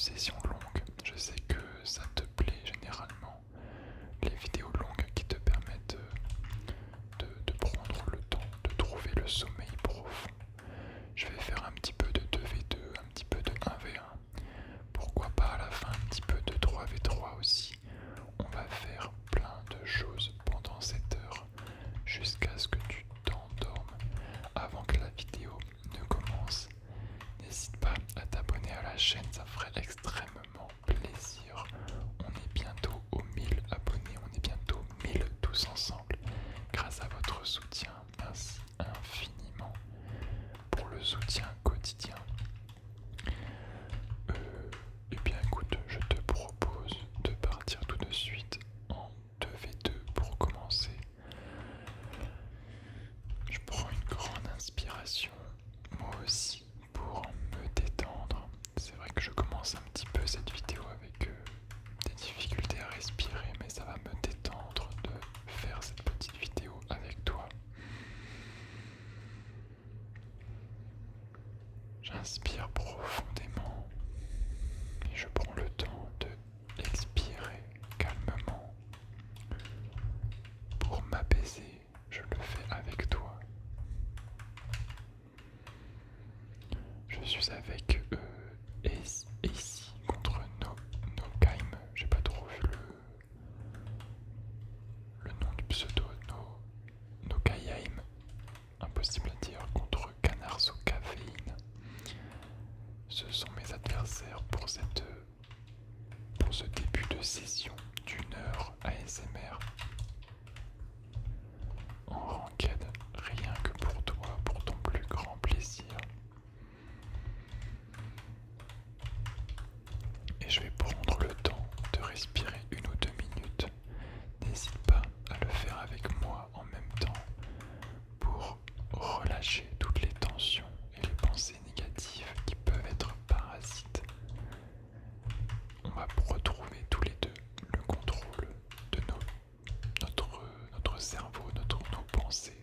sessions longues. Je sais que ça te plaît généralement, les vidéos longues qui te permettent de prendre le temps de trouver le sommeil profond. Je vais faire un petit peu de 2v2, un petit peu de 1v1. Pourquoi pas à la fin un petit peu de 3v3 aussi. On va faire plein de choses pendant cette heure jusqu'à ce que tu t'endormes. Avant que la vidéo ne commence, n'hésite pas à t'abonner à la chaîne, ça ferait extrêmement plaisir. On est bientôt aux 1000 abonnés, on est bientôt 1000 tous ensemble. Grâce à votre soutien, merci infiniment pour le soutien quotidien. Eh bien écoute, je te propose de partir tout de suite en 2v2 pour commencer. Je prends une grande inspiration, moi aussi, pour me détendre. C'est vrai que je commence un petit peu cette vidéo avec des difficultés à respirer, mais ça va me détendre de faire cette petite vidéo avec toi. J'inspire profondément et je prends le temps de expirer calmement. Pour m'apaiser, je le fais avec toi. Je suis avec ici contre Nokheim. J'ai pas trop vu le nom du pseudo. Nokheim. Impossible à dire, contre Canard sous caféine. Ce sont mes adversaires pour ce début de session d'une heure ASMR. En ranked, rien que pour toi, pour ton plus grand plaisir. Et je vais prendre le temps de respirer 1 ou 2 minutes. N'hésite pas à le faire avec moi en même temps pour relâcher toutes les tensions et les pensées négatives qui peuvent être parasites. On va retrouver tous les deux le contrôle de notre cerveau, nos pensées.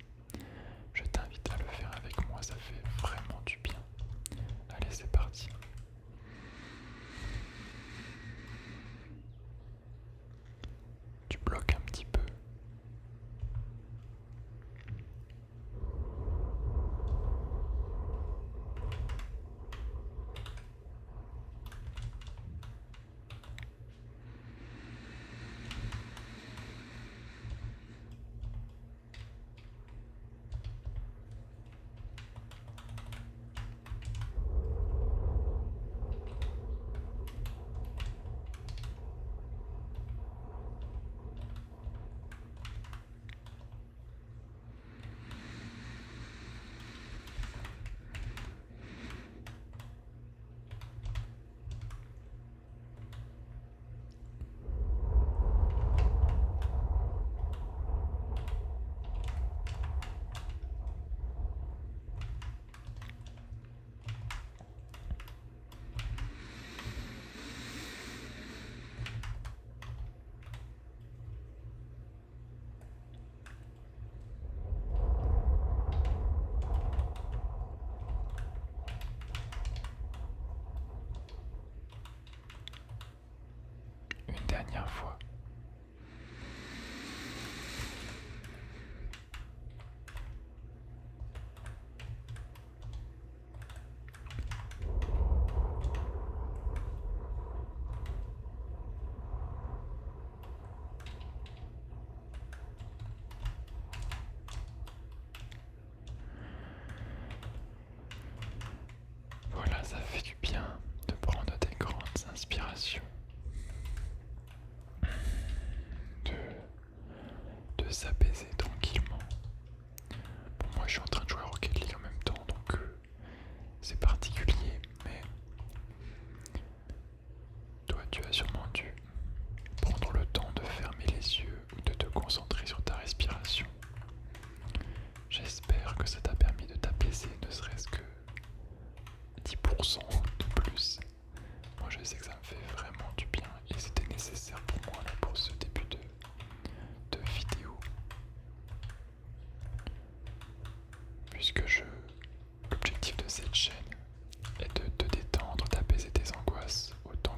Je t'invite à le faire avec moi, ça fait vraiment du bien. Allez, c'est parti. Tu bloques un petit peu. Une dernière fois. Voilà, ça fait du bien de prendre des grandes inspirations, de s'apaiser tranquillement. Bon, moi je suis en train de jouer à Rocket League en même temps, donc c'est particulier, mais toi tu as sûrement dû prendre le temps de fermer les yeux ou de te concentrer sur ta respiration. J'espère que ça t'a permis de t'apaiser, ne serait-ce que 10% de plus. Moi je sais que ça me fait vraiment du bien et c'était nécessaire pour moi là, pour ce début de vidéo. Puisque l'objectif de cette chaîne est de te détendre, d'apaiser tes angoisses autant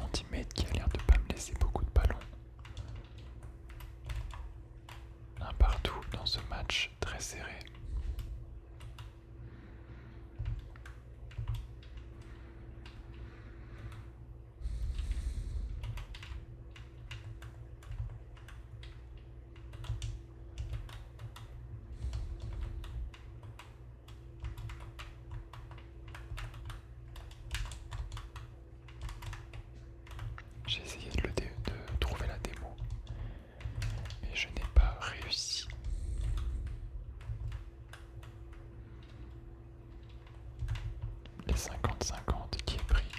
mon teammate qui a l'air de pas me laisser beaucoup de ballons. Un partout dans ce match très serré. J'ai essayé de trouver la démo, mais je n'ai pas réussi. Les 50-50 qui est pris.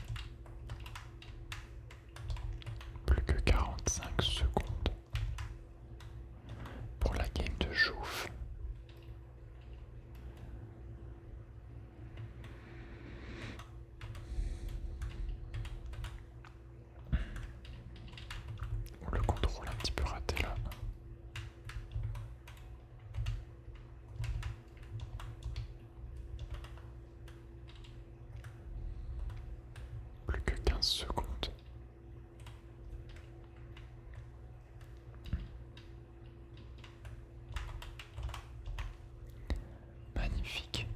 Plus que 45 secondes pour la game de Jouf. Le contrôle un petit peu raté là. Plus que 15 secondes. Magnifique.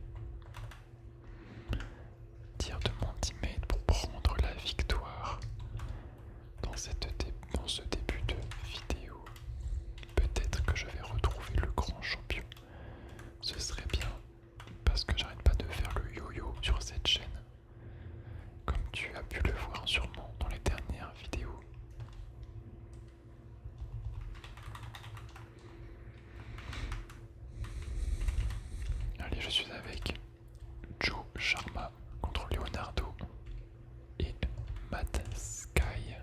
Tir de mon teammate pour prendre la victoire dans ce début de vidéo. Peut-être que je vais retrouver le grand champion. Ce serait bien parce que j'arrête pas de faire le yo-yo sur cette chaîne. Comme tu as pu le voir sûrement dans les dernières vidéos. Allez, je suis avec Joe Sharma contre Leonardo et Matt Sky.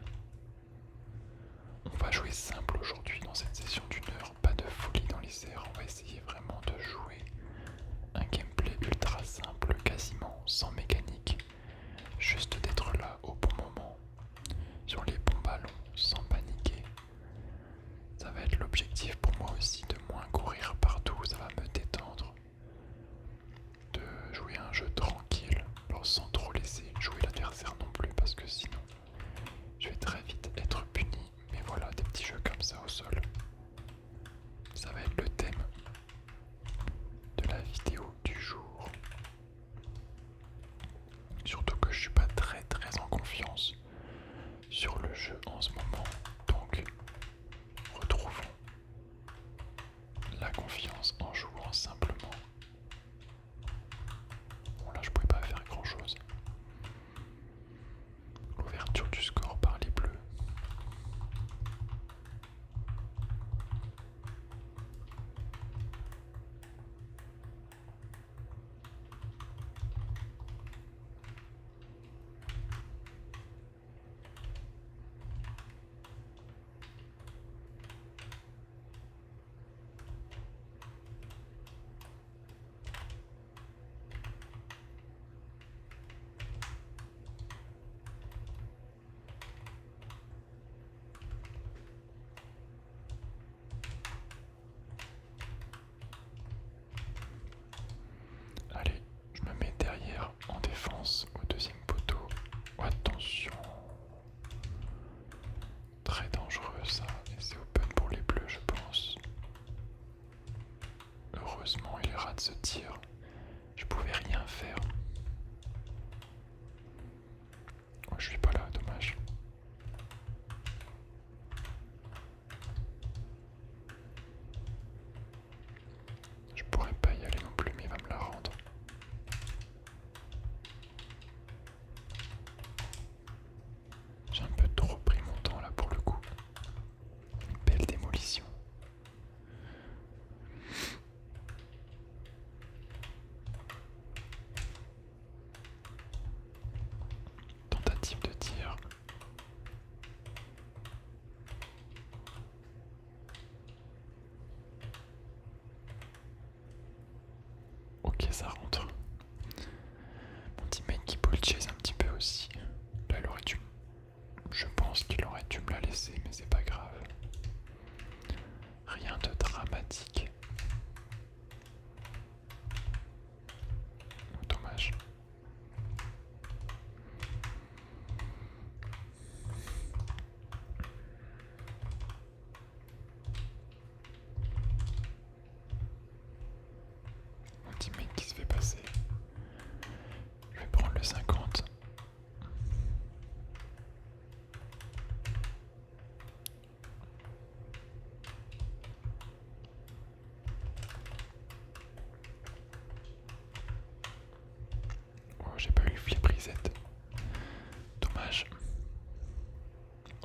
On va jouer simple aujourd'hui dans cette session d'une heure, pas de folie dans les airs, on va essayer vraiment de jouer un gameplay ultra simple, quasiment sans mécanique, juste d'être là au bon moment, sur les bons ballons, sans paniquer. Ça va être l'objectif pour moi aussi, de moins courir partout, ça va me détendre, de jouer un jeu tranquille, alors sans trop laisser jouer l'adversaire non plus, parce que sinon je vais très vite être puni. Mais voilà, des petits jeux comme ça au sol,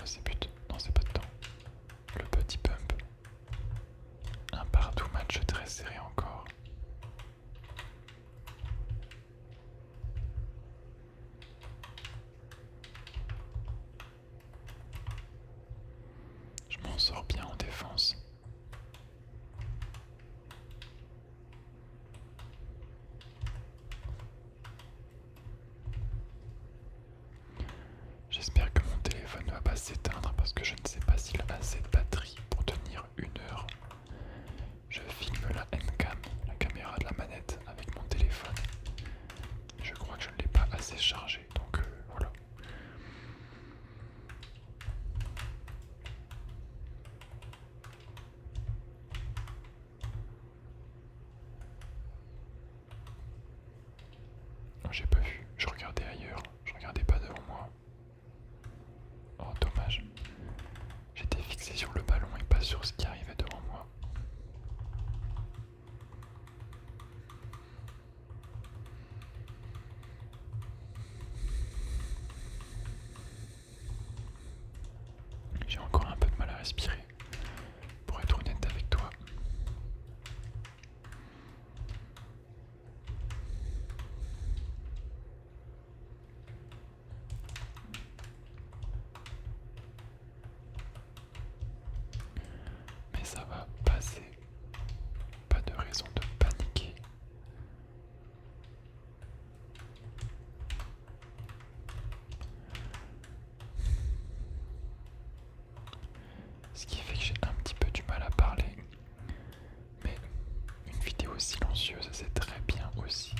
c'est but. Non, c'est pas dedans. Le petit pump. Un partout, match très serré encore. Je m'en sors bien en défense. J'espère que mon téléphone ne va pas s'éteindre parce que je ne sais pas s'il a assez de batterie pour tenir 1 heure. Je filme la Ncam, la caméra de la manette, avec mon téléphone. Je crois que je ne l'ai pas assez chargé, donc voilà. J'ai pas vu, je regardais ailleurs, je regardais pas devant moi. Oh dommage, j'étais fixé sur le ballon et pas sur ce qui arrivait devant moi. J'ai encore un peu de mal à respirer, pour être honnête avec toi. Mais ça va passer, pas de raison de paniquer. Ce qui fait que j'ai un petit peu du mal à parler. Mais une vidéo silencieuse, c'est très bien aussi.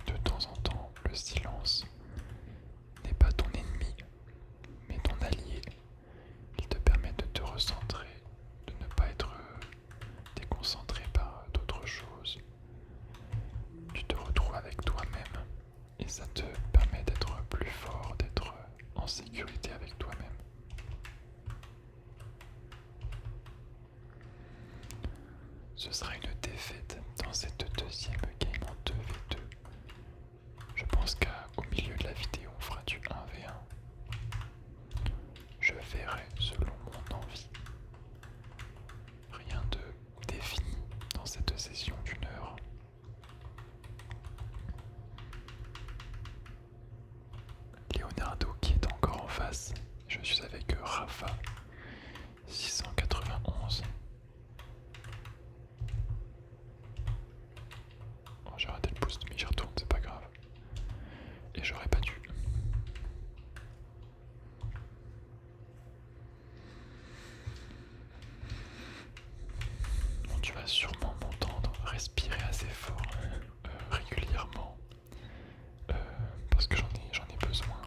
De temps en temps, le silence n'est pas ton ennemi, mais ton allié. Il te permet de te recentrer, de ne pas être déconcentré par d'autres choses. Tu te retrouves avec toi-même et ça te permet d'être plus fort, d'être en sécurité avec toi-même. Ce sera une défaite dans cette deuxième game en 2v2. Je pense qu'au milieu de la vidéo, on fera du 1v1. Je verrai selon mon envie. Rien de défini dans cette session d'1 heure. Leonardo qui est encore en face. Je suis avec Rafa 691. Oh, j'ai raté le boost mais j'y retourne, c'est pas grave. Et j'aurais pas dû. Bon, tu vas sûrement m'entendre respirer assez fort régulièrement parce que j'en ai besoin.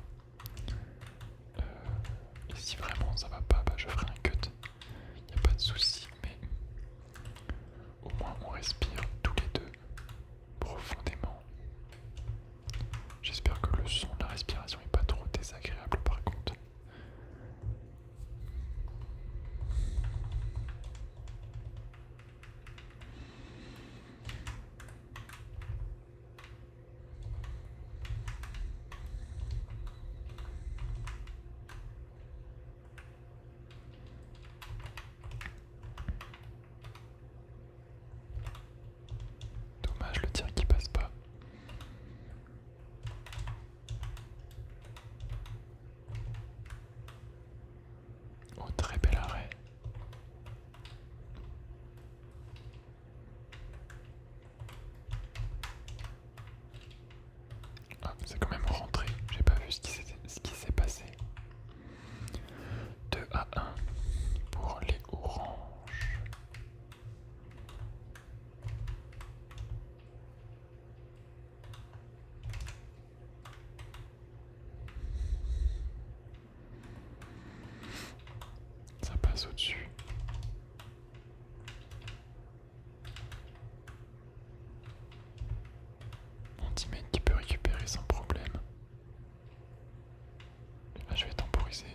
Et si vraiment ça va pas, bah, je ferai un cut. Y a pas de souci, mais au moins on respire tous les deux profondément. J'espère que le son de la respiration est pas trop désagréable par contre. Dommage le tir qui passe pas. Oh, très bel arrêt. Ah, c'est quand même rentré. J'ai pas vu ce qui s'est passé. 2-1 pour les oranges. Ça passe au-dessus. Mon teammate qui peut récupérer sans problème. Là je vais temporiser.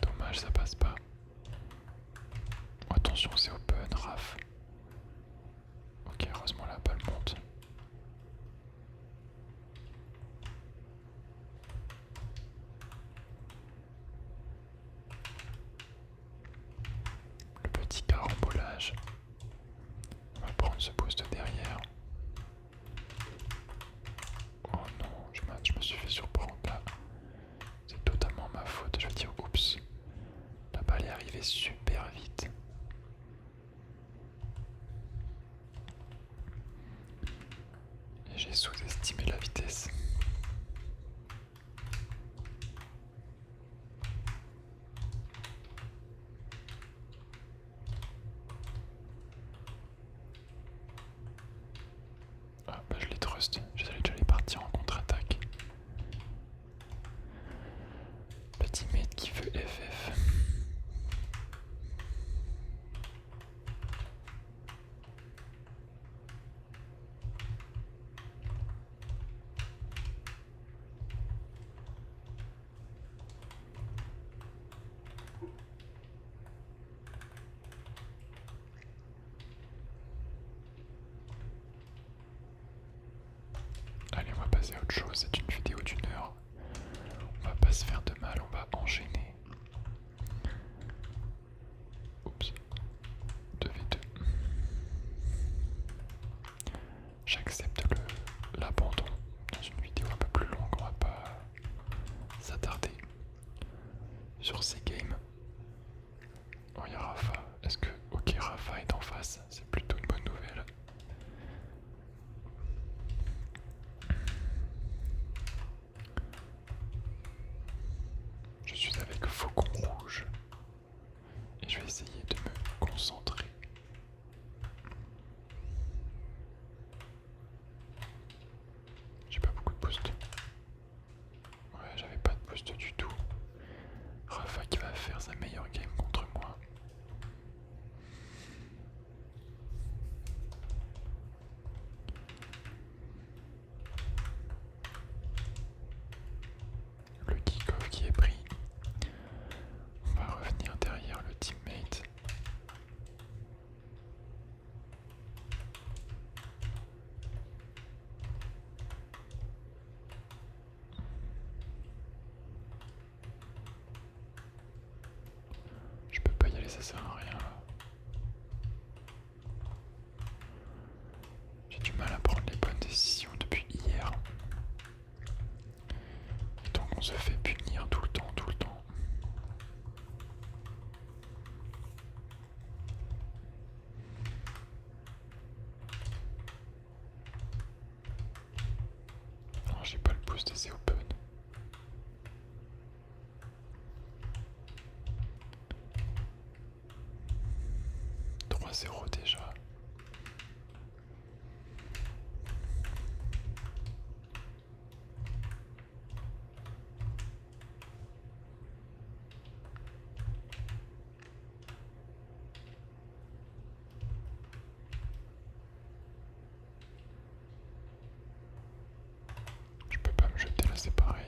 Dommage, ça passe pas. Attention, c'est open, Raph. Ok, heureusement J'ai sous-estimé la vitesse. Ah bah je les trust, j'allais déjà les partir en contre-attaque. Petit mate qui veut FF. Allez, on va passer à autre chose, c'est une vidéo d'1 heure. On va pas se faire de mal, on va enchaîner. Oups. 2v2. J'accepte l'abandon dans une vidéo un peu plus longue, on va pas s'attarder sur ces games. Oh, il y a Rafa. Est-ce que... Ok, Rafa est en face, c'est plutôt une bonne nouvelle. Je suis avec Faucon Rouge et je vais essayer de me concentrer. J'ai pas beaucoup de boost. Ouais, j'avais pas de boost du tout. Rafa qui va faire sa meilleure game contre moi. Le kick-off qui est pris. On va revenir derrière le teammate. Je peux pas y aller, ça sert à rien là. J'ai du mal à prendre les bonnes décisions depuis hier. Et donc on se fait punir tout le temps, tout le temps. Non, j'ai pas le boost et c'est open. « 3-0 déjà. Je peux pas me jeter là, c'est pareil.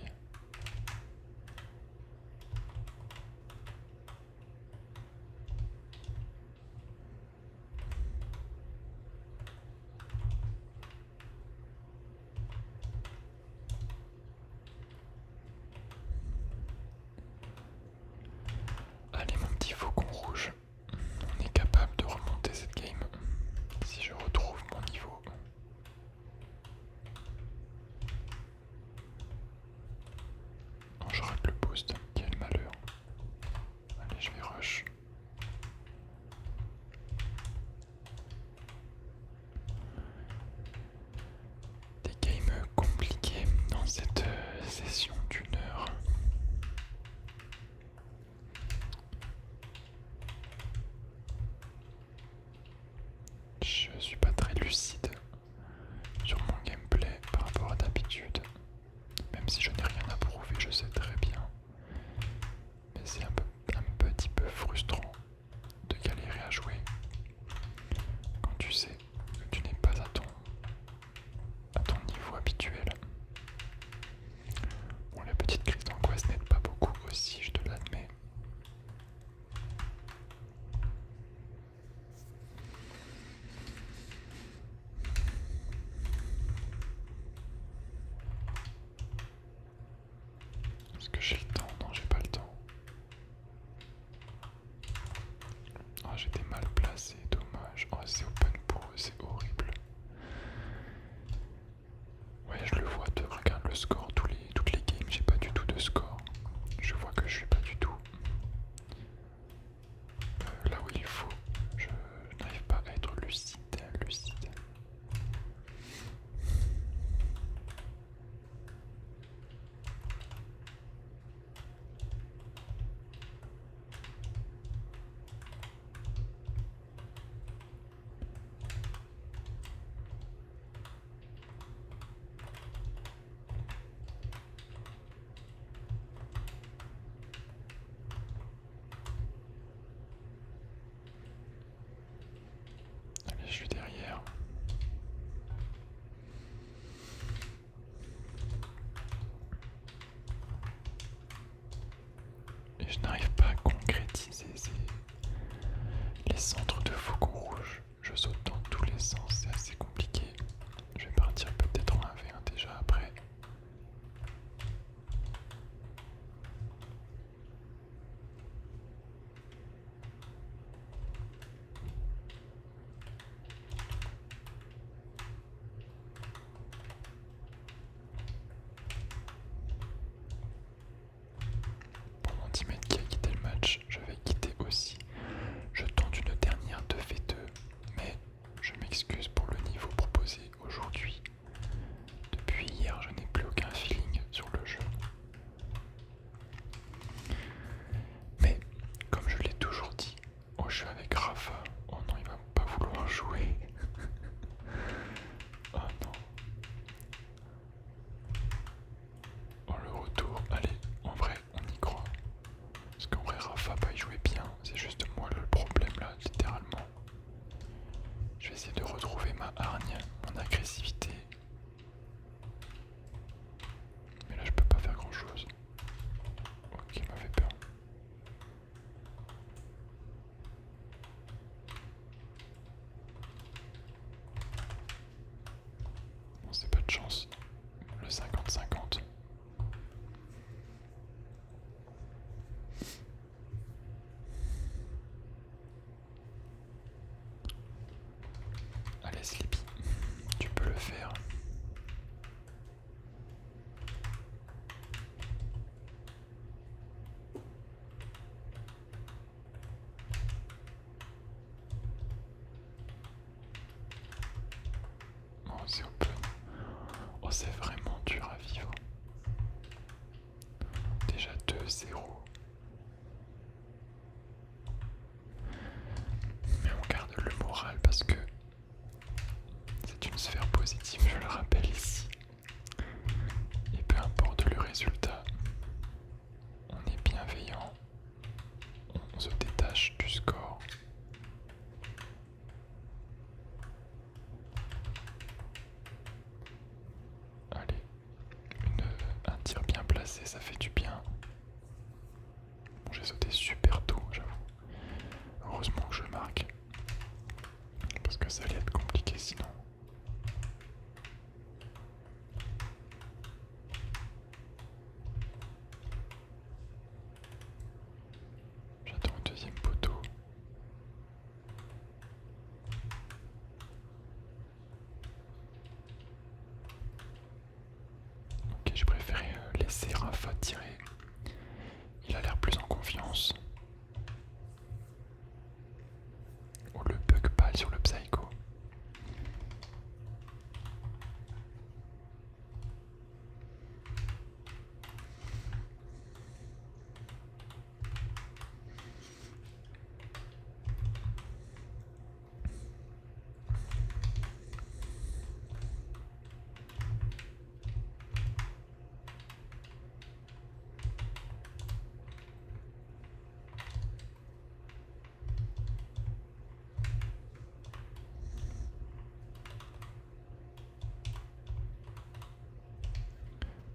Allez mon petit Faucon Rouge, on est capable de remonter cette game si je retrouve mon niveau. Non, je rate le boost, quel malheur. Allez, je vais rush. Des games compliqués dans cette session d'1 heure. Je suis pas très lucide sur mon gameplay par rapport à d'habitude. Même si je n'ai rien à prouver, je sais très bien. Mais c'est un petit peu frustrant de galérer à jouer quand tu sais que tu n'es pas à ton niveau habituel. Bon, la petite crise d'angoisse n'aide pas beaucoup aussi, je te l'admets. Est-ce que j'ai le temps? Non, j'ai pas le temps. Ah, j'étais mal placé, dommage. Oh, c'est open pour eux, c'est horrible. Ouais, je le vois, regarde le score, toutes les games, j'ai pas du tout de score. Je vois que je suis pas du tout là où il faut. Je n'arrive pas à être lucide. je suis derrière. Et je n'arrive pas à concrétiser les centres de faucon rouge. Je saute dans tous les sens, c'est assez compliqué. Je vais partir peut-être en 1v1 déjà après. Pour mon teammate qui a quitté le match, je vais quitter aussi. Je tente une dernière 2v2, mais je m'excuse pour le niveau proposé aujourd'hui. Depuis hier, je n'ai plus aucun feeling sur le jeu. Mais, comme je l'ai toujours dit, oh je suis avec Rafa, oh non il va pas vouloir jouer. Oh non. Oh le retour, allez, en vrai on y croit. Parce qu'en vrai Rafa va y jouer bien, c'est juste moi le problème là, littéralement. Je vais essayer de retrouver ma hargne, mon agressivité. Mais là je peux pas faire grand chose. Ok, il m'a fait peur. Bon, c'est pas de chance. Le 50-50. Allez Sleepy, tu peux le faire. Oh c'est open. Oh c'est vraiment dur à vivre. Déjà 2-0. Mais on garde le moral parce que c'est une sphère positive, je le rappelle ici. Et peu importe le résultat, on est bienveillant, on se détache du score. Allez, un tir bien placé, ça fait du bien. Bon, j'ai sauté super tôt, j'avoue. Heureusement que je marque. Parce que ça allait être compliqué sinon. J'attends le deuxième poteau. Ok, j'ai préféré laisser Rafa tirer. Il a l'air plus en confiance. Oh le bug pâle sur le Psycho.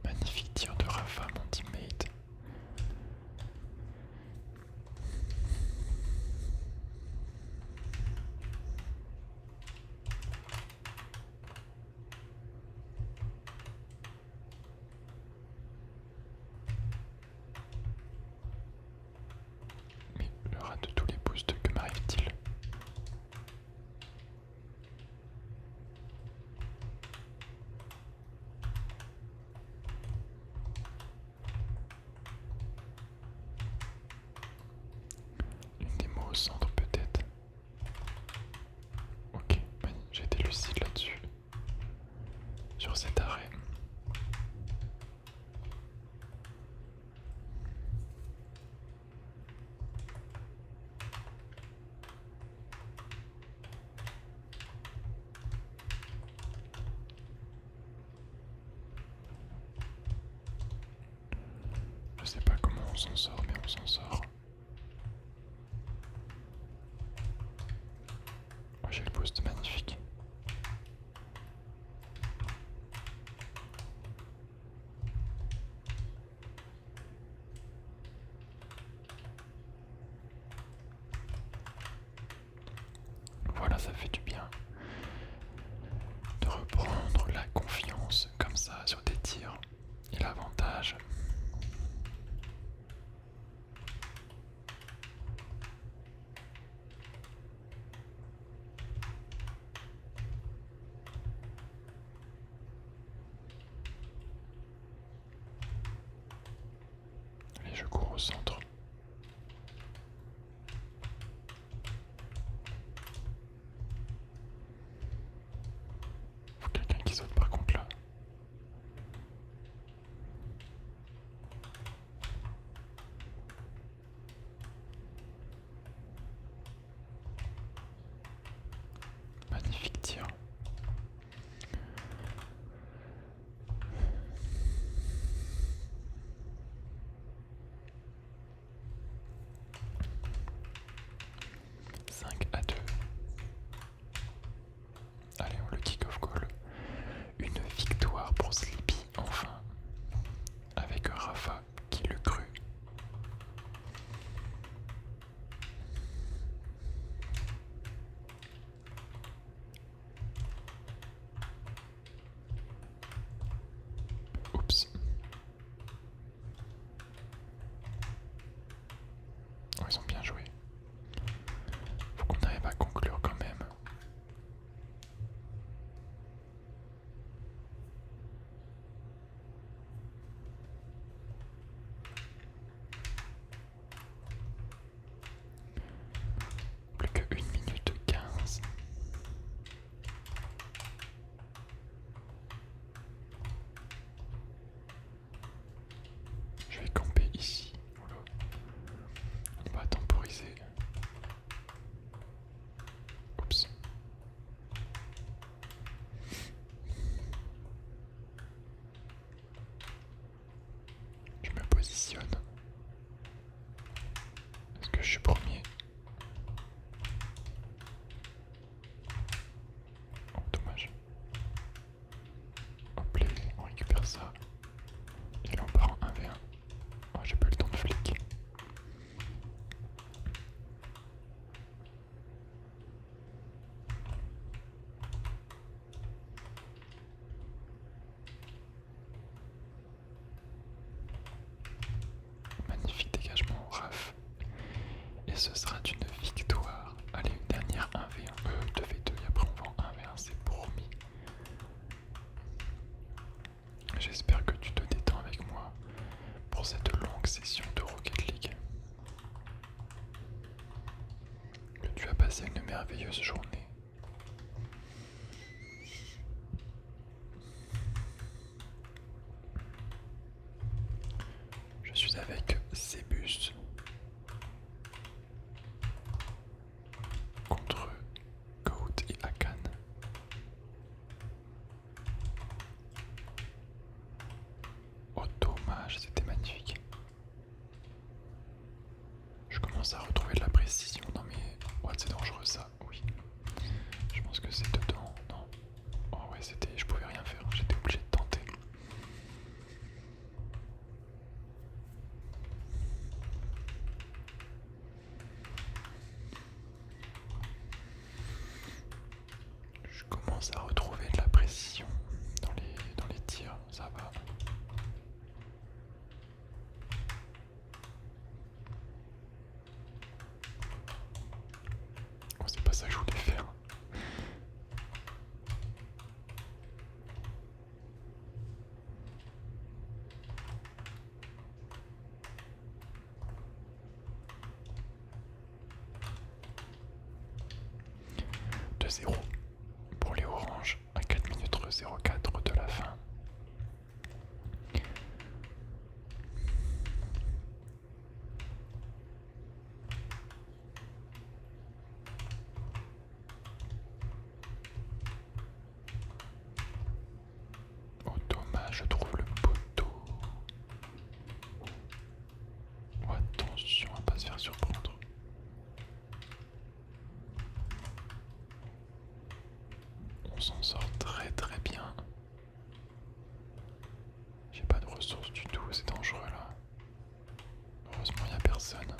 Magnifique tir de Rafa, mon teammate. Mais le rat de tous les boosts, que m'arrive-t-il? Une démo au centre peut-être. Ok, j'ai été lucide là-dessus. Sur cet arrêt. Je sais pas comment on s'en sort, mais on s'en sort. Oh, j'ai le boost magnifique. l'avantage. Allez, je cours au centre. Faut quelqu'un qui saute par contre là. Magnifique tir. À 2. Allez, on le kick off goal. Une victoire pour Sleepy, enfin. Avec Rafa qui le crut. Oups. Oh, ils ont bien joué. Faut qu'on arrive à conclure quand même. Plus que 1 minute 15. Je vais camper ici. Oula. On va temporiser. Oups. Je me positionne. Est-ce que je suis premier? Oh, dommage. Hop là, on récupère ça. Et là on part en 1v1. Oh, j'ai pas eu le temps de flic. Magnifique dégagement, Raph. Et ce sera une victoire. Allez, une dernière 1v1. 2v2 et après on va en 1v1, c'est promis. J'espère que tu te détends avec moi pour cette longue session de Rocket League. Que tu as passé une merveilleuse journée. Je suis avec Cébus contre Goat et Akan. Oh dommage, c'était magnifique. Je commence à retrouver de la précision dans mes... Ouais, c'est dangereux ça, oui. Je pense que c'est dedans, non. Oh ouais, c'était... Je pouvais rien faire, j'étais obligé de tenter. Je commence à retrouver de la précision dans les tirs, ça va. Oh, c'est pas ça que je voulais faire. De 0 pour les oranges à 4 minutes 04 de la fin. Oh dommage, je trouve le poteau. Oh, attention à pas se faire surprendre. On s'en sort très très bien. J'ai pas de ressources du tout, c'est dangereux là. Heureusement il n'y a personne.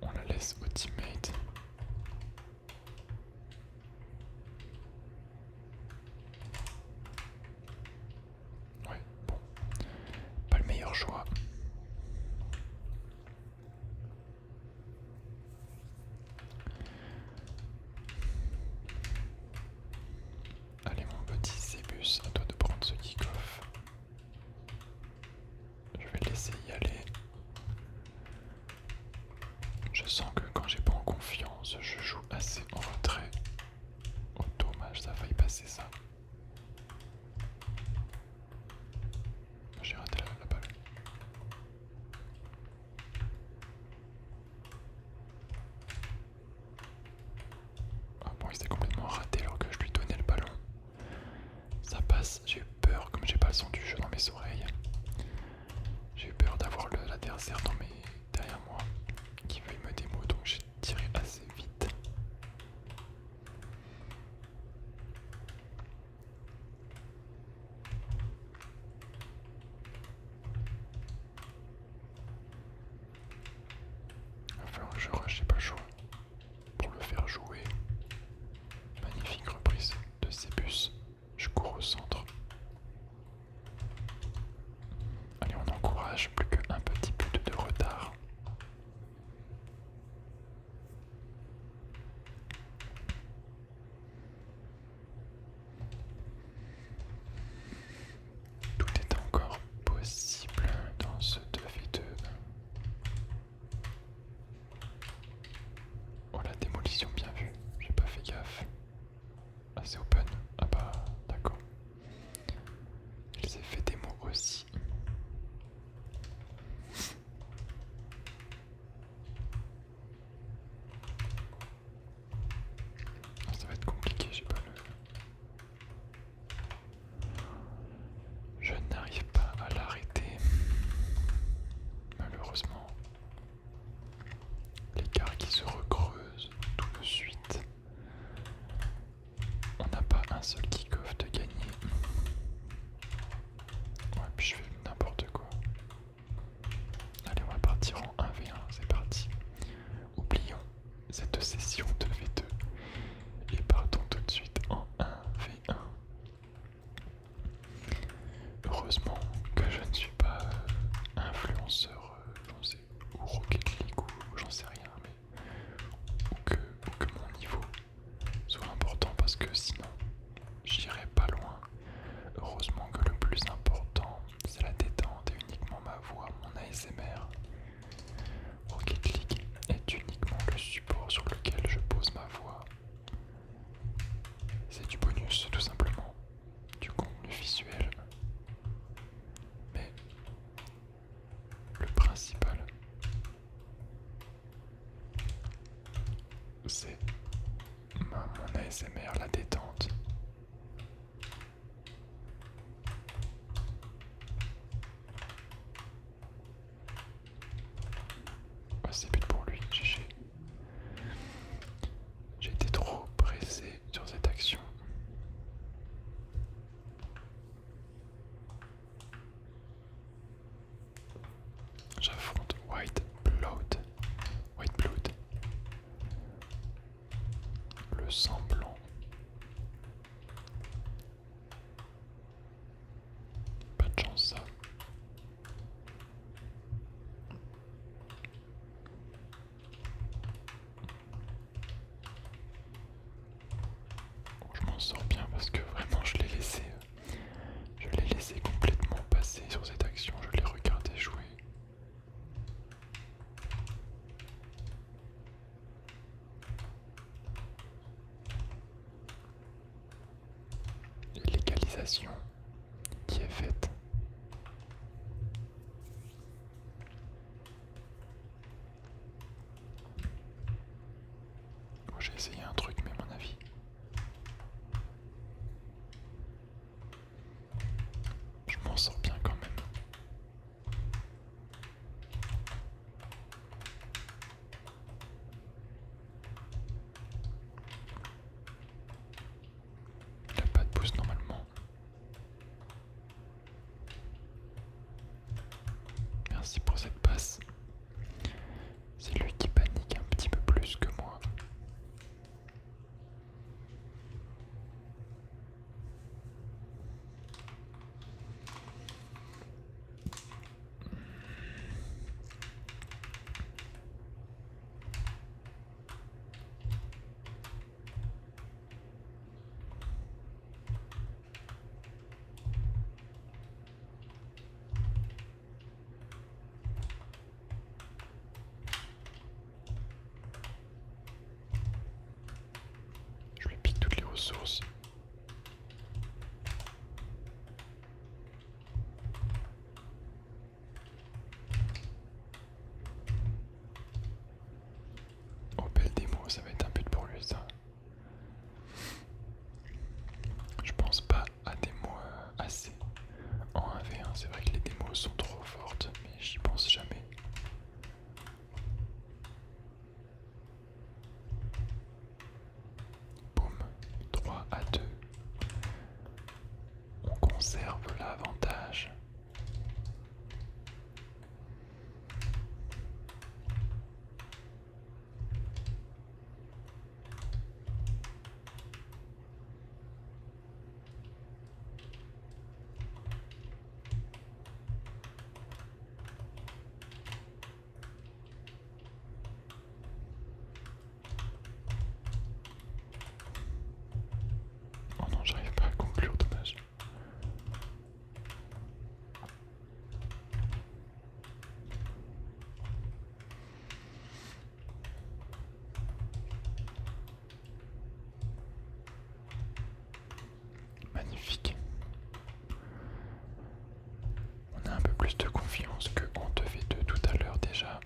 On la laisse au teammate. adversaire derrière moi qui veuille me démo, donc j'ai tiré assez vite. Enfin, je rush, j'ai pas le choix. Pour le faire jouer. Magnifique reprise de Cébus. Je cours au centre. Allez, on encourage, plus qu'un petit but de retard. Tout est encore possible dans ce 2v2. Oh, la démolition, bien vue. J'ai pas fait gaffe. Ah, c'est open. Ah bah, d'accord. Il s'est fait démo aussi. Ça va être compliqué, j'ai pas le... Je n'arrive pas à l'arrêter. Malheureusement. L'écart qui se recreuse tout de suite. On n'a pas un seul kick-off de gagné. Ouais, puis je fais n'importe quoi. Allez, on va partir en 1v1, c'est parti. Oublions cette session de V2 et partons tout de suite en 1v1. Heureusement que je ne suis pas influenceur, j'en sais, ou Rocket League, ou j'en sais rien, mais ou que mon niveau soit important parce que sinon j'irai pas loin. Heureusement que le plus important c'est la détente et uniquement ma voix, mon ASMR. Rocket League est uniquement le support sur lequel je pose ma voix. C'est du bonus tout simplement, du contenu visuel. Mais le principal, c'est mon ASMR, la détente. Ouais, c'est but pour lui, GG. J'ai été trop pressé sur cette action. J'affronte White Blood. Le sang blanc. Pas de chance ça. Je m'en sors bien parce que vraiment je l'ai laissé complètement passer sur cette action, je l'ai regardé jouer. L'égalisation qui est faite. Bon, j'ai essayé un truc, mais à mon avis, je m'en sors bien quand même. Il n'a pas de boost normalement. Merci pour cette passe. C'est lui qui panique un petit peu plus que moi. magnifique. On a un peu plus de confiance que en 2v2 tout à l'heure déjà.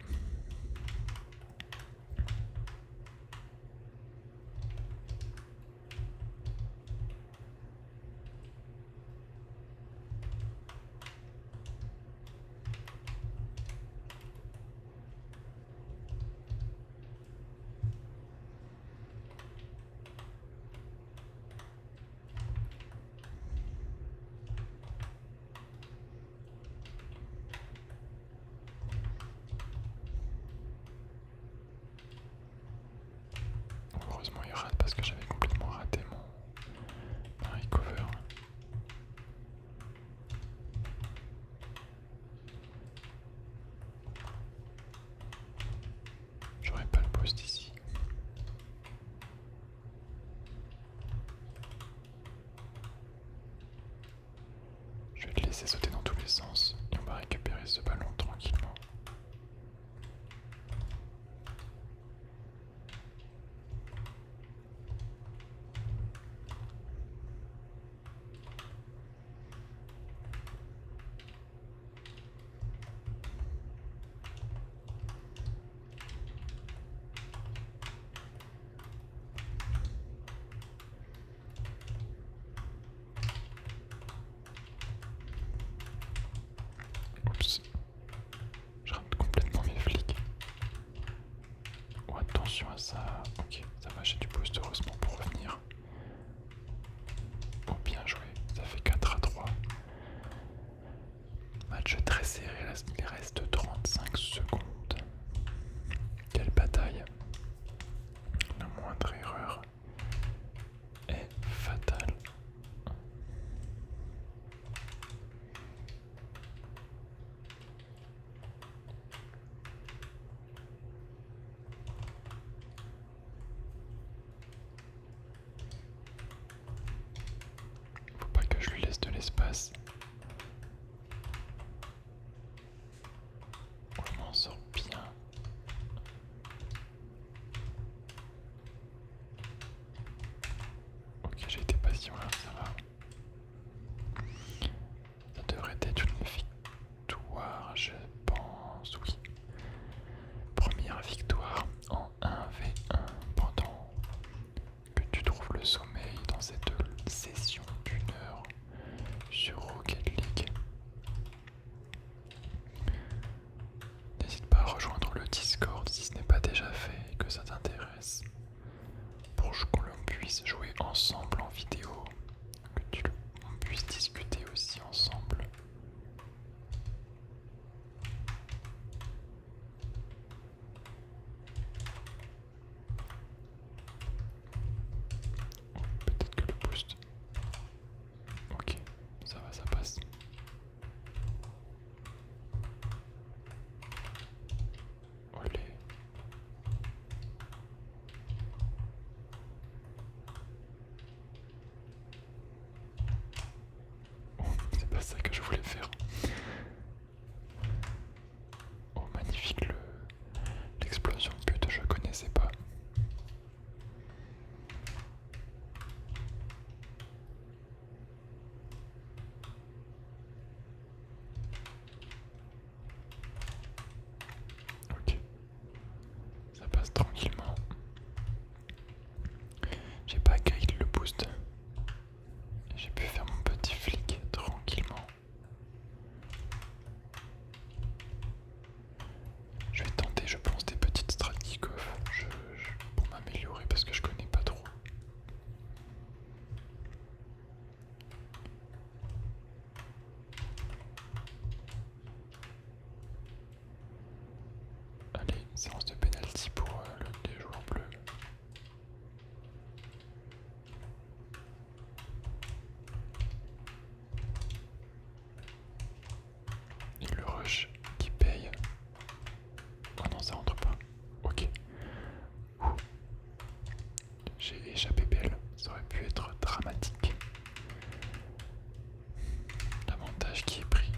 Heureusement il rate parce que j'avais complètement raté mon recover. J'aurais pas le poste ici. Je vais le laisser sauter dans tous les sens et on va récupérer ce ballon tranquillement. Oups, je rate complètement mes flics. Oh, attention à ça. Ok, ça va, j'ai du boost heureusement pour revenir. Oh, bien joué, ça fait 4-3. Match très serré, il reste 35 secondes. Quelle bataille. La moindre erreur est fatale. Faut pas que je lui laisse de l'espace. On m'en sort bien. Ok, j'ai été patient là, ça va. Ça devrait être une victoire, je pense, oui. Première victoire en 1v1 pendant que tu trouves le sommeil dans cette session d'une heure sur Rocket League. N'hésite pas à rejoindre le Discord si ce n'est pas déjà fait et que ça t'intéresse pour que l'on puisse jouer ensemble en vidéo, que on puisse discuter aussi ensemble. Peut-être que le boost. Ok, ça va, ça passe. Olé. Oh, c'est pas ça que je voulais faire. Oh, magnifique, l'explosion de but, je connaissais pas. Ok, ça passe tranquillement. J'ai pas grillé le boost. J'ai pu faire mon petit flic tranquillement. Je vais tenter, je pense, des petites Stratnikov pour m'améliorer parce que je connais pas trop. Allez, séance de penalty pour les joueurs bleus. Et le rush qui paye. Oh non, ça rentre pas. Ok. J'ai échappé belle. Ça aurait pu être dramatique. L'avantage qui est pris.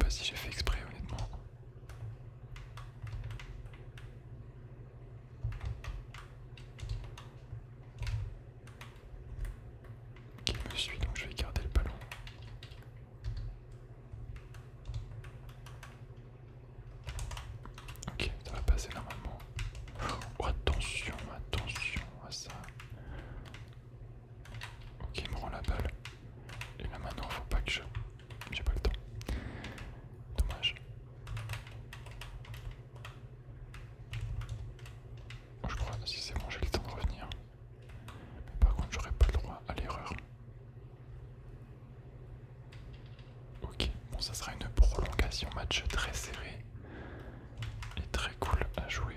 pas si j'ai fait exprès honnêtement. Ok, il me suit donc je vais garder le ballon. Ok, ça va passer normalement. Oh, attention, attention à ça. Ok, il me rend la balle. Et là maintenant, faut pas que je... J'ai pas le temps. Dommage. Je crois, si c'est bon, j'ai le temps de revenir. Mais par contre, j'aurais pas le droit à l'erreur. Ok, bon, ça sera une prolongation match très serré et très cool à jouer.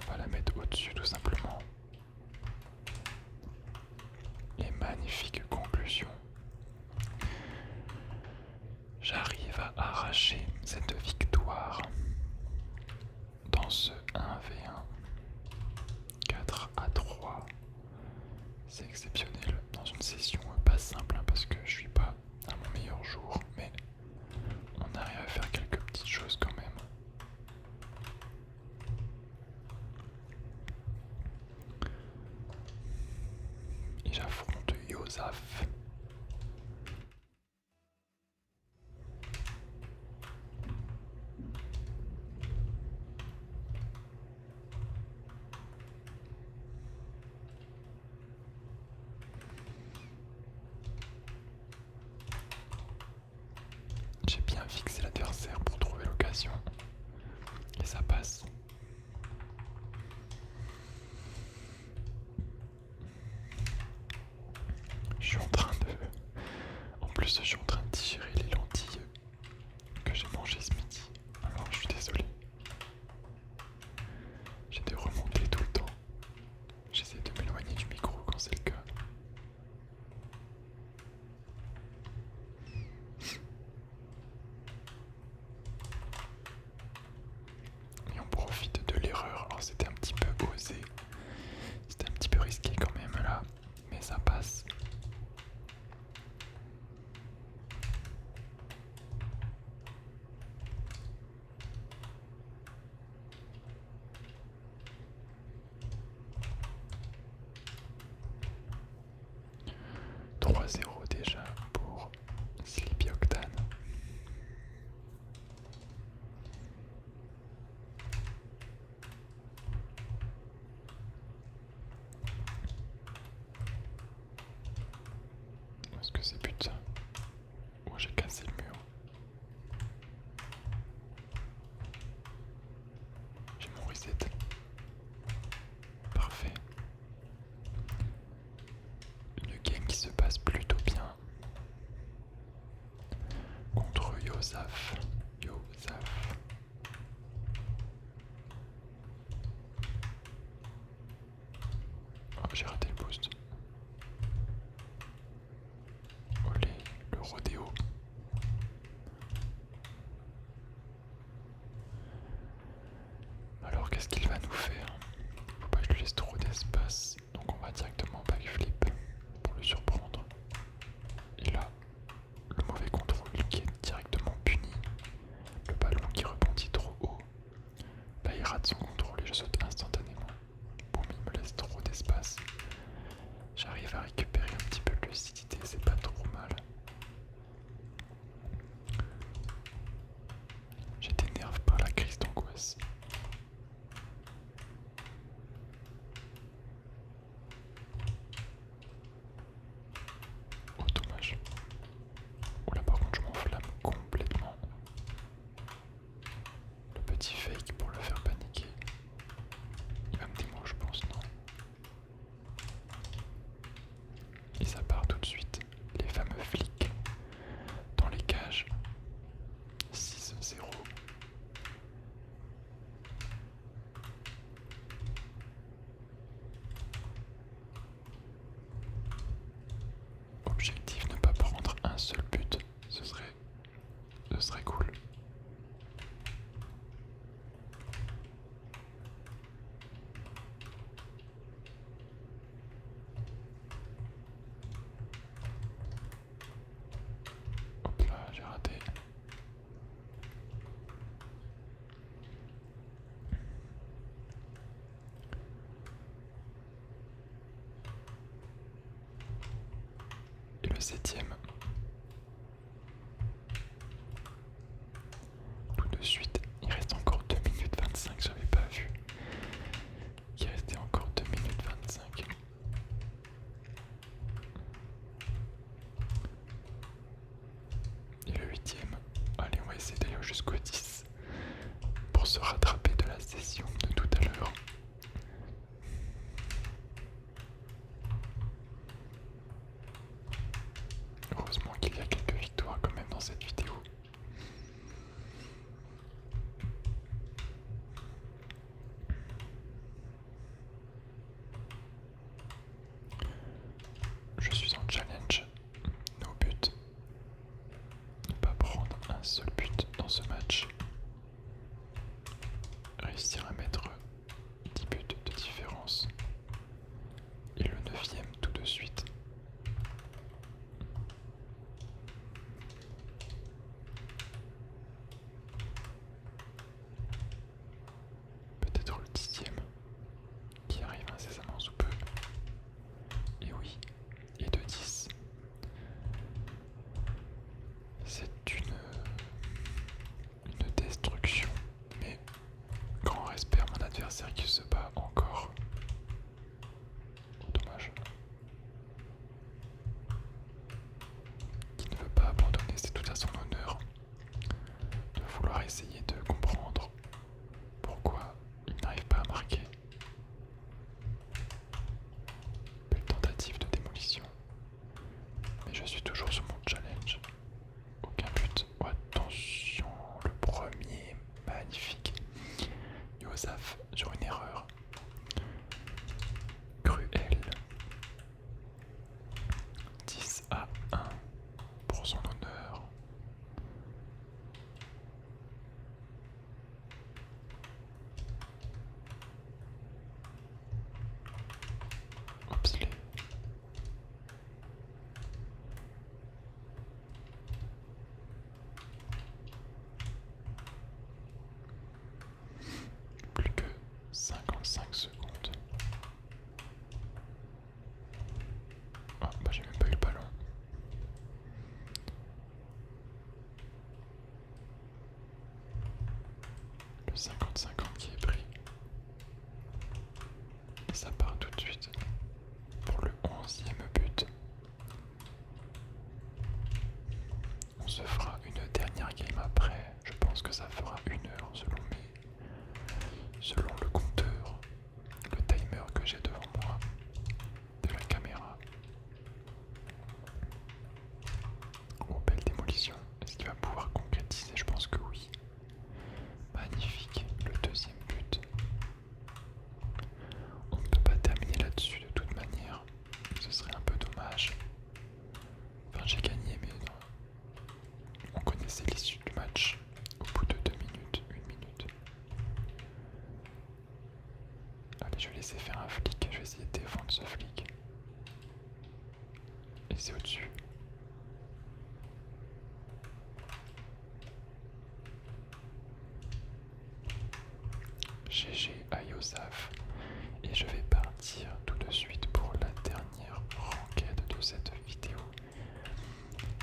On va la mettre au-dessus tout simplement. Et magnifique conclusion. J'arrive à arracher cette victoire dans ce 1v1 4-3. C'est exceptionnel dans une session pas simple hein, parce que je suis pas à mon meilleur jour, mais on arrive à faire quelques petites choses quand même. Et j'affronte Yosaf. J'ai bien fixé l'adversaire pour trouver l'occasion. Et ça passe. Je suis en train de... En plus, je suis en train de digérer les lentilles que j'ai mangées ce midi. Alors, je suis désolé. J'ai des remontées tout le temps. J'essaie de m'éloigner du micro quand c'est le cas. Et on profite de l'erreur. Alors, c'était un petit peu osé. C'était un petit peu risqué quand même là. Mais ça passe. « 3-0 déjà pour Sleepy Octane. Où est-ce que c'est but ça? Oh, j'ai cassé le mur. J'ai mon reset. Parfait. Une game qui se passe plutôt bien. Contre Yosaf. Yosaf. Oh, j'ai raté le boost. Olé, le rodéo. Alors qu'est-ce qu'il va nous faire? Faut pas que je lui laisse trop d'espace. Donc on va directement backflip pour le surprendre. Et là, le mauvais contrôle qui est directement puni. Le ballon qui rebondit trop haut. Là il rate son contrôle et je saute instantanément. Boum, il me laisse trop d'espace. J'arrive à récupérer un petit peu de lucidité, c'est pas trop mal. J'étais énervé par la crise d'angoisse. Oh dommage. Oula par contre je m'enflamme complètement. Le petit fake pour le faire paniquer. Il va me démo je pense, non? Et ça part tout de suite. Les fameux flics dans les cages. 6-0. Objectif ne pas prendre un seul but. 7ème. Tout de suite, il reste encore 2 minutes 25, j'avais pas vu. Il restait encore 2 minutes 25. Et le 8ème. Allez, on va essayer d'aller jusqu'au 10 pour se rattraper de la session de tout à l'heure. Heureusement qu'il y a quelques victoires quand même dans cette vidéo. Je suis en challenge. Nos buts. Ne pas prendre un seul but dans ce match. Réussir à mettre 10 buts de différence. Et le 9ème tout de suite. Peut-être le 10ème qui arrive incessamment sous peu. Et oui, et de 10. C'est une destruction, mais grand respect à mon adversaire qui se bat encore. Oh, dommage. Qui ne veut pas abandonner, c'est tout à son honneur de vouloir essayer de comprendre pourquoi il n'arrive pas à marquer. Belle tentative de démolition. Mais je suis toujours sur mon challenge. Aucun but. Oh, attention, le premier, magnifique. Yosaf sur une erreur. Cruel. 10-1 pour son honneur. Hopsley. Plus que 55 secondes. Ah bah j'ai même pas eu le ballon. Le 50-50 qui est pris. Et ça part tout de suite pour le 11e but. On se fera une dernière game après. Je pense que ça fera 1 heure selon le compteur, le timer que j'ai devant moi de la caméra. Oh, belle démolition. Est-ce qu'il va pouvoir concrétiser? Je pense que oui. Magnifique, le 2e but. On ne peut pas terminer là-dessus de toute manière. Ce serait un peu dommage. Enfin, j'ai gagné, mais non. On connaissait l'issue du match au bout de 2 minutes, 1 minute. Allez, je vais laisser faire un flic. Je vais essayer de défendre ce flic. Et c'est au-dessus. GG à Yosaf. Et je vais partir tout de suite pour la dernière enquête de cette vidéo.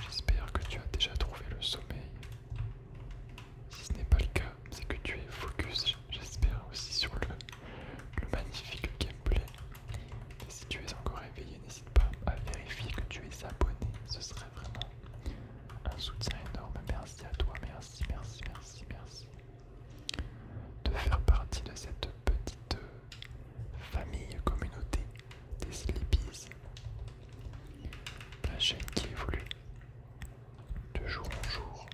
J'espère que tu as déjà trouvé le sommeil. Si ce n'est pas le cas, c'est que tu es focus, j'espère aussi sur le magnifique gameplay. Et si tu es encore réveillé, n'hésite pas à vérifier que tu es abonné. Ce serait vraiment un soutien énorme. Merci à toi, merci, merci, merci, merci de faire partie de cette petite famille, communauté des Sleepies. La chaîne qui évolue de jour en jour.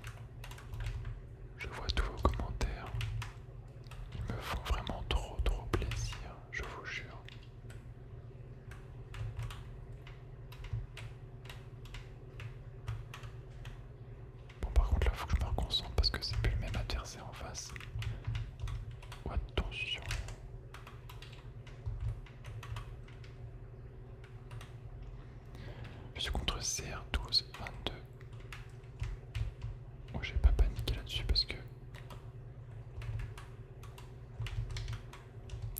Je vois tous vos commentaires. Ils me font vraiment trop plaisir, je vous jure. Bon, par contre là faut que je me reconcentre parce que c'est plus le même adversaire en face. Oh, attention. Je suis contre CR12 22. Oh, j'ai pas paniqué là-dessus parce que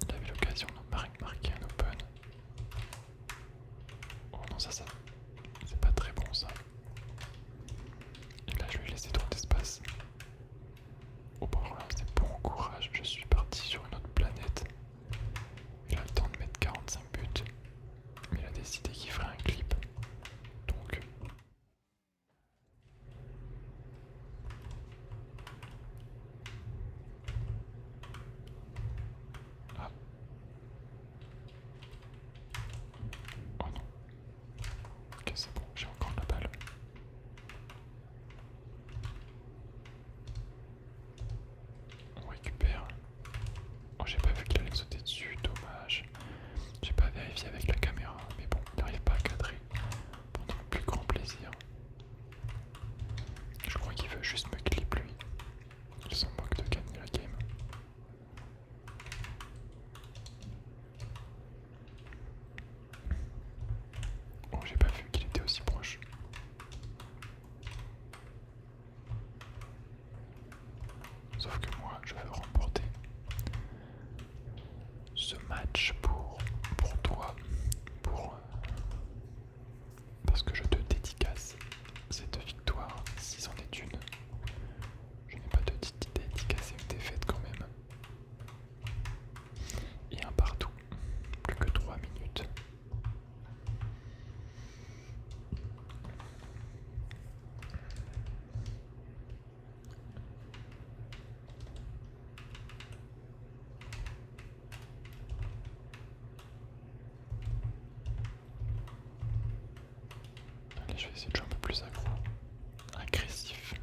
il avait l'occasion de marquer un open. Oh non, ça c'est pas très bon ça. Sauf que moi, je veux remporter ce match pour toi, parce que je te dédicace cette victoire, si c'en est une. Je n'ai pas de dédicacer une défaite quand même. Et un partout, plus que 3 minutes. Allez, je vais essayer de jouer un peu plus agressif.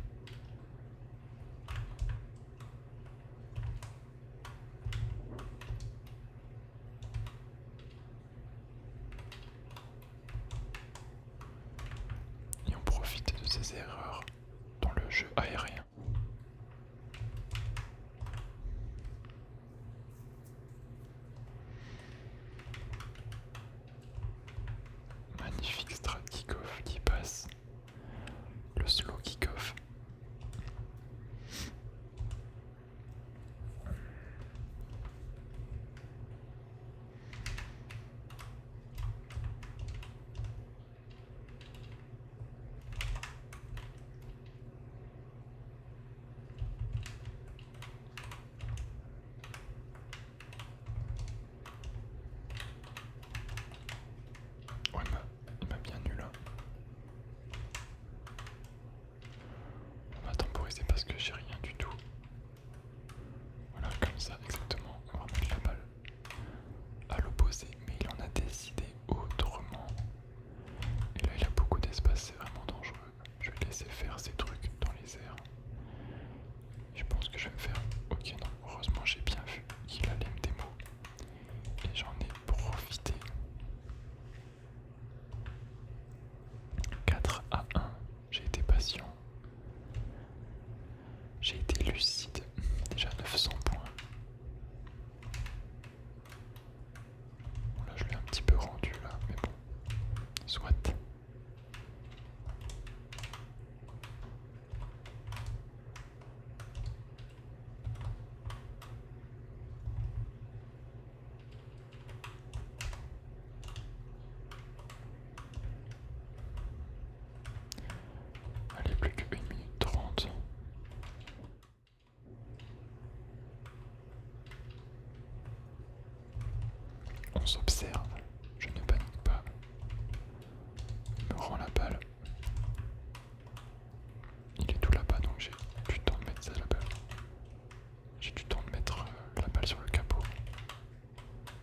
Et on profite de ces erreurs dans le jeu aérien. Magnifique strat kick-off qui passe. Le slow kick-off. Ouais, il m'a bien nul là. On va temporiser parce que j'ai rien du tout. Voilà, comme ça, exactement. On va remettre la balle à l'opposé, mais il en a décidé autrement. Et là, il a beaucoup d'espace, c'est vraiment dangereux. Je vais laisser faire ces trucs dans les airs. Je pense que je vais me faire... Ok, non, heureusement, j'ai bien vu qu'il allait me démo. Et j'en ai profité. 4-1, j'ai été patient. J'ai été lucide. Déjà 900 points. Bon, là, je l'ai un petit peu rendu là, mais bon. Soit. Allez, plus que 1 minute 30. On s'observe, je ne panique pas. Il me rend la balle. Il est tout là-bas, donc j'ai du temps de mettre ça là-bas. J'ai du temps de mettre la balle sur le capot.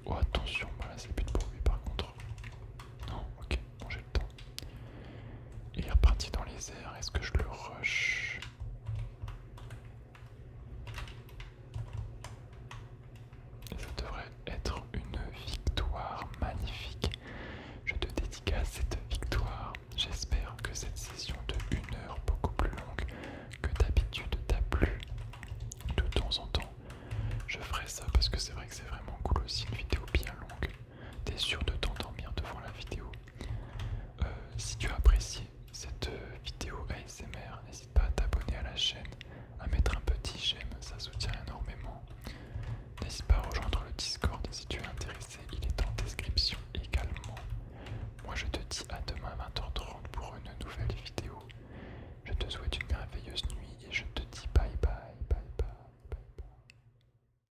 Oh attention, voilà c'est plus de bruit par contre. Non, ok, bon j'ai le temps. Il est reparti dans les airs, est-ce que je le rush? Et ça devrait être une victoire magnifique. Je te dédicace cette victoire. J'espère que cette session de 1 heure, beaucoup plus longue que d'habitude, t'a plu. De temps en temps, je ferai ça parce que c'est vrai que c'est vraiment cool aussi, une vidéo bien longue. T'es sûr